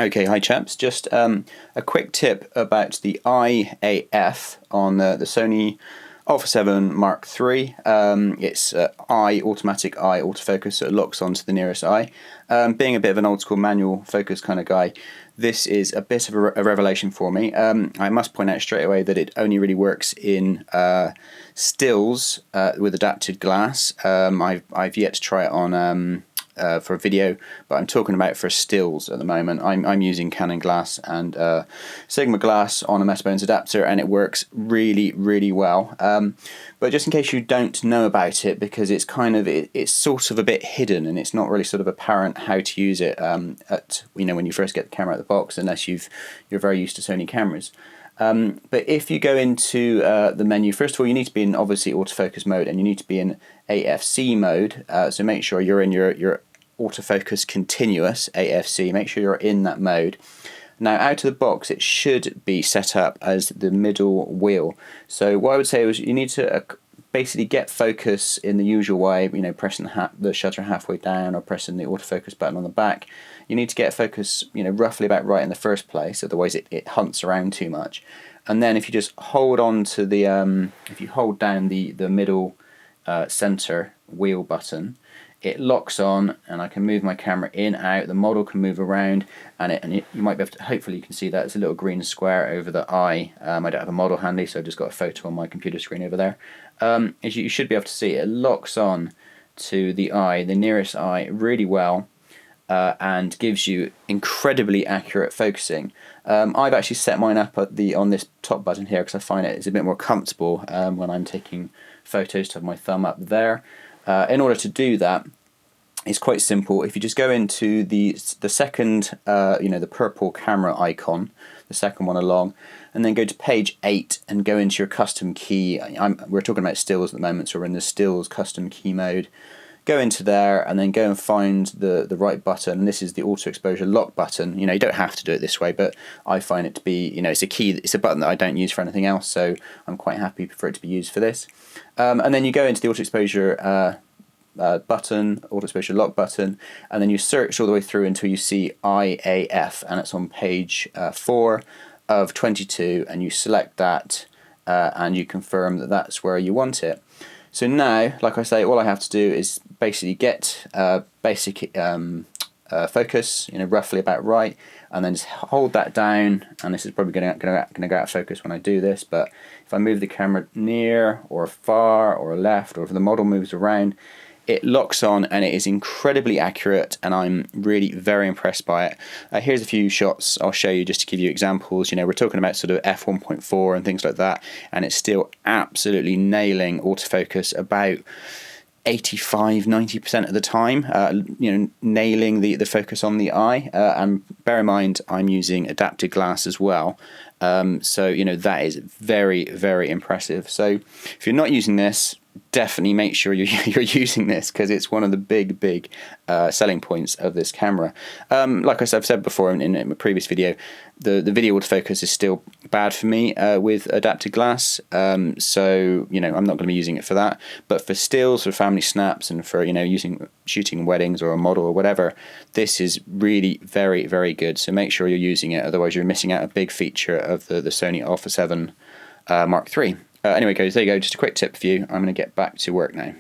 Okay, hi chaps. Just a quick tip about the EyeAF on the Sony Alpha 7 Mark III. It's automatic eye autofocus, so it locks onto the nearest eye. Being a bit of an old school manual focus kind of guy, this is a bit of a revelation for me. I must point out straight away that it only really works in stills with adapted glass. I've yet to try it on for a video, but I'm talking about for stills at the moment. I'm using Canon glass and Sigma glass on a Metabones adapter, and it works really well. But just in case you don't know about it, because it's it's sort of a bit hidden and it's not really sort of apparent how to use it when you first get the camera out of the box, unless you're very used to Sony cameras. But if you go into the menu, first of all, you need to be in obviously autofocus mode, and you need to be in AFC mode. So make sure you're in your autofocus continuous AFC. Make sure you're in that mode. Now, out of the box, it should be set up as the middle wheel. So what I would say is you need to basically get focus in the usual way, pressing the shutter halfway down or pressing the autofocus button on the back. You need to get focus, roughly about right in the first place, otherwise it hunts around too much. And then if you just hold on to the, if you hold down the middle center wheel button, it locks on, and I can move my camera in, out, the model can move around, and you might be able to, hopefully you can see that, it's a little green square over the eye. I don't have a model handy, so I've just got a photo on my computer screen over there. As you should be able to see, it locks on to the eye, the nearest eye, really well, and gives you incredibly accurate focusing. I've actually set mine up on this top button here because I find it's a bit more comfortable when I'm taking photos to have my thumb up there. In order to do that, it's quite simple. If you just go into the second, the purple camera icon, the second one along, and then go to page 8 and go into your custom key. We're talking about stills at the moment, so we're in the stills custom key mode. Go into there and then go and find the right button. And this is the auto exposure lock button. You don't have to do it this way, but I find it to be, it's a key. It's a button that I don't use for anything else, so I'm quite happy for it to be used for this. And then you go into the auto exposure button, auto exposure lock button, and then you search all the way through until you see EyeAF, and it's on page 4 of 22, and you select that and you confirm that that's where you want it. So now, like I say, all I have to do is basically get basic focus, roughly about right, and then just hold that down. And this is probably going to go out of focus when I do this, but if I move the camera near or far or left, or if the model moves around, it locks on, and it is incredibly accurate, and I'm really very impressed by it. Here's a few shots I'll show you just to give you examples. We're talking about sort of f1.4 and things like that, and it's still absolutely nailing autofocus about 85–90% of the time, nailing the focus on the eye. And bear in mind, I'm using adapted glass as well. So that is very impressive. So if you're not using this, definitely make sure you're using this, because it's one of the big selling points of this camera. Like I've said before in my previous video, the video autofocus is still bad for me with adapted glass, so I'm not going to be using it for that. But for stills, for family snaps, and for shooting weddings or a model or whatever, this is really very good. So make sure you're using it, otherwise you're missing out a big feature of the Sony Alpha 7 Mark III. Anyway guys, there you go, just a quick tip for you. I'm going to get back to work now.